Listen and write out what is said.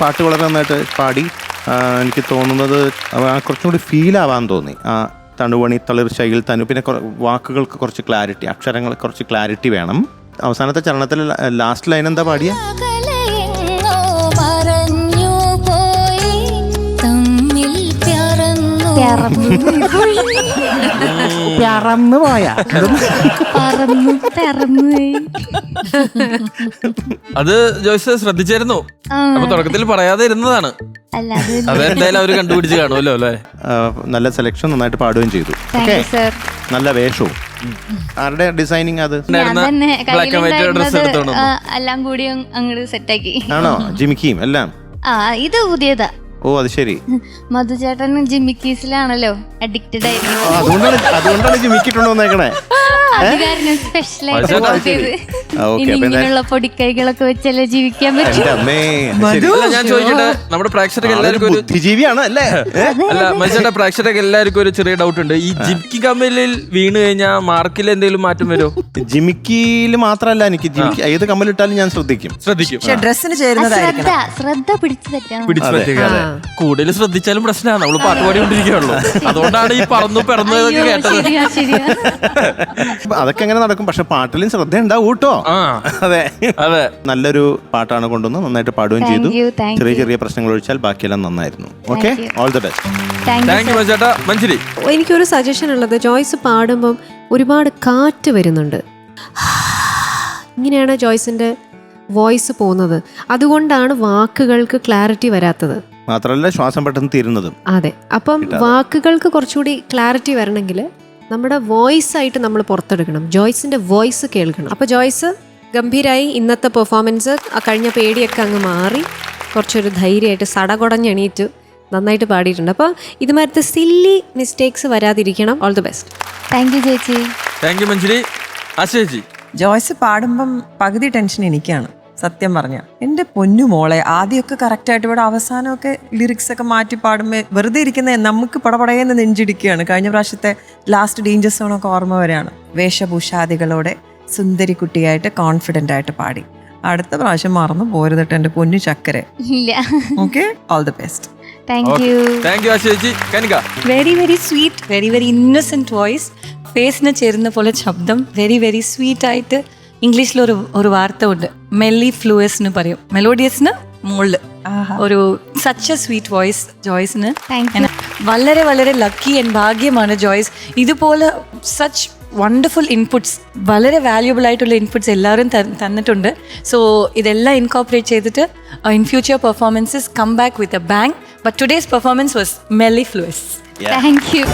പാട്ട് വളരെ നന്നായിട്ട് പാടി. എനിക്ക് തോന്നുന്നത് കുറച്ചും കൂടി ഫീലാവാൻ തോന്നി. ആ തണുവണി തളിർശയിൽ തനു, പിന്നെ വാക്കുകൾക്ക് കുറച്ച് ക്ലാരിറ്റി, അക്ഷരങ്ങൾ കുറച്ച് ക്ലാരിറ്റി വേണം. അവസാനത്തെ ചരണത്തിൽ ലാസ്റ്റ് ലൈൻ എന്താ പാടിയ? അത് ജോയ്സ് ശ്രദ്ധിച്ചായിരുന്നു. അപ്പൊ തുടക്കത്തിൽ പറയാതെ ഇരുന്നതാണ്. അതെന്തായാലും അവര് കണ്ടുപിടിച്ച് കാണുമല്ലോ അല്ലേ. നല്ല സെലക്ഷൻ, നന്നായിട്ട് പാടുകയും ചെയ്തു. നല്ല വേഷവും. ആരുടെ ഡിസൈനിങ് അത്? എല്ലാം കൂടി അങ്ങോട്ട് സെറ്റാക്കി. ആണോ? ജിമിക്കിയും എല്ലാം? ഇത് പുതിയതാ. ഓ, അത് ശരി. മധുചേട്ടൻ ജിമ്മിക്കീസിലാണല്ലോ അഡിക്റ്റഡ് ആയിട്ട്. അതുകൊണ്ടാണ് ജിമ്മിക്കിട്ടുണ്ടോ വന്നേക്കണേ. ഇങ്ങനെയുള്ള പൊടിക്കൈകളൊക്കെ വെച്ചല്ലേ ജീവിക്കാൻ പറ്റും. ഞാൻ ചോദിക്കട്ടെ, നമ്മുടെ പ്രേക്ഷകർക്ക് എല്ലാവർക്കും ബുദ്ധിജീവിയാണ് അല്ലേ? അല്ല മനുഷ്യന്റെ പ്രേക്ഷകർക്ക് എല്ലാവർക്കും ഒരു ചെറിയ ഡൗട്ട് ഉണ്ട്. ഈ ജിമിക്കി കമ്മലിൽ വീണ് കഴിഞ്ഞാൽ മാർക്കിൽ എന്തെങ്കിലും മാറ്റം വരുമോ? ജിമിക്കിയിൽ മാത്രമല്ല, എനിക്ക് ജിമിക്കി ഏത് കമ്മലിട്ടാലും ഞാൻ ശ്രദ്ധിക്കും. ഡ്രസ്സിന് ചേരുന്നതായിരിക്കണം. ശ്രദ്ധ പിടിച്ചു തെറ്റാതെ കൂടുതൽ ശ്രദ്ധിച്ചാലും പ്രശ്നമാണ്. നമ്മള് പാട്ട് പാടിക്കൊണ്ടിരിക്കുകയുള്ളൂ. അതുകൊണ്ടാണ് ഈ പറന്നു പിറന്നതൊക്കെ കേട്ടത്. അതൊക്കെ എങ്ങനെ നടക്കും, പക്ഷെ പാട്ടിലും ശ്രദ്ധ ഉണ്ടാവും കേട്ടോ. അതെ അതെ, നല്ലൊരു പാട്ടാണ് കൊണ്ടുവന്ന് നന്നായിട്ട് പാടുകയും ചെയ്തു. ചെറിയ ചെറിയ പ്രശ്നങ്ങൾ ഒഴിച്ചാൽ ബാക്കിയെല്ലാം നന്നായിരുന്നു. Okay, all the best. Thank U ചേട്ടാ. മഞ്ജരി, എനിക്കൊരു സജഷൻ ഉള്ളത്, ജോയ്സ് പാടുമ്പം ഒരുപാട് കാറ്റ് വരുന്നുണ്ട്. ഇങ്ങനെയാണ് ജോയ്സിന്റെ വോയിസ് പോകുന്നത്. അതുകൊണ്ടാണ് വാക്കുകൾക്ക് ക്ലാരിറ്റി വരാത്തത്. മാത്രമല്ല ശ്വാസം പെട്ടെന്ന് തീരുന്നതും. അതെ, അപ്പം വാക്കുകൾക്ക് കുറച്ചുകൂടി ക്ലാരിറ്റി വരണമെങ്കിൽ നമ്മുടെ വോയിസ് ആയിട്ട് നമ്മൾ പുറത്തെടുക്കണം. ജോയ്സിന്റെ വോയിസ് കേൾക്കണം. അപ്പോൾ ജോയ്സ് ഗംഭീരായി. ഇന്നത്തെ പെർഫോമൻസ് കഴിഞ്ഞ പേടിയൊക്കെ അങ്ങ് മാറി കുറച്ചൊരു ധൈര്യമായിട്ട് സടകുടഞ്ഞെണീറ്റ് നന്നായിട്ട് പാടിയിട്ടുണ്ട്. അപ്പോൾ ഇതുമാതിരത്തെ സില്ലി മിസ്റ്റേക്സ് വരാതിരിക്കണം. All the best. Thank you ചേച്ചി. Thank you Manjari. ആശേച്ചി, ജോയ്സ് പാടുമ്പം പകുതി ടെൻഷൻ എനിക്കാണ് സത്യം പറഞ്ഞ. എൻ്റെ പൊന്നു മോളെ, ആദ്യമൊക്കെ കറക്റ്റായിട്ട് ഇവിടെ അവസാനമൊക്കെ ലിറിക്സ് ഒക്കെ മാറ്റി പാടുമ്പോൾ വെറുതെ ഇരിക്കുന്ന നമുക്ക് പടപടയെന്ന് നെഞ്ചിടിക്കുകയാണ്. കഴിഞ്ഞ പ്രാവശ്യത്തെ ലാസ്റ്റ് ഡേഞ്ചർ സോണൊക്കെ ഓർമ്മ വരെയാണ്. വേഷഭൂഷാദികളോടെ സുന്ദരി കുട്ടിയായിട്ട് കോൺഫിഡൻ്റ് ആയിട്ട് പാടി. അടുത്ത പ്രാവശ്യം മറന്നു പോരുതട്ടെ എൻ്റെ പൊന്നു ചക്കരെ. Okay, all the best. Thank you ആശേച്ചി. Kanika, very very sweet, very very innocent voice, ഫേസിന് ചേരുന്ന പോലെ ശബ്ദം, വെരി വെരി സ്വീറ്റ് ആയിട്ട്. ഇംഗ്ലീഷിൽ ഒരു വാർത്ത ഉണ്ട്, മെല്ലി ഫ്ലൂയസ് പറയും, മെലോഡിയസിന് മുകളിൽ ഒരു സച്ച് എ സ്വീറ്റ് വോയിസ് ജോയ്സിന്. വളരെ വളരെ ലക്കി ആൻഡ് ഭാഗ്യമാണ് ജോയ്സ്. ഇതുപോലെ സച്ച് വണ്ടർഫുൾ ഇൻപുട്സ്, വളരെ വാല്യുബിൾ ആയിട്ടുള്ള ഇൻപുട്സ് എല്ലാവരും തന്നിട്ടുണ്ട്. സോ ഇതെല്ലാം ഇൻകോപ്പറേറ്റ് ചെയ്തിട്ട് in future performances come back with a bang. But today's performance was mellifluous. Thank U.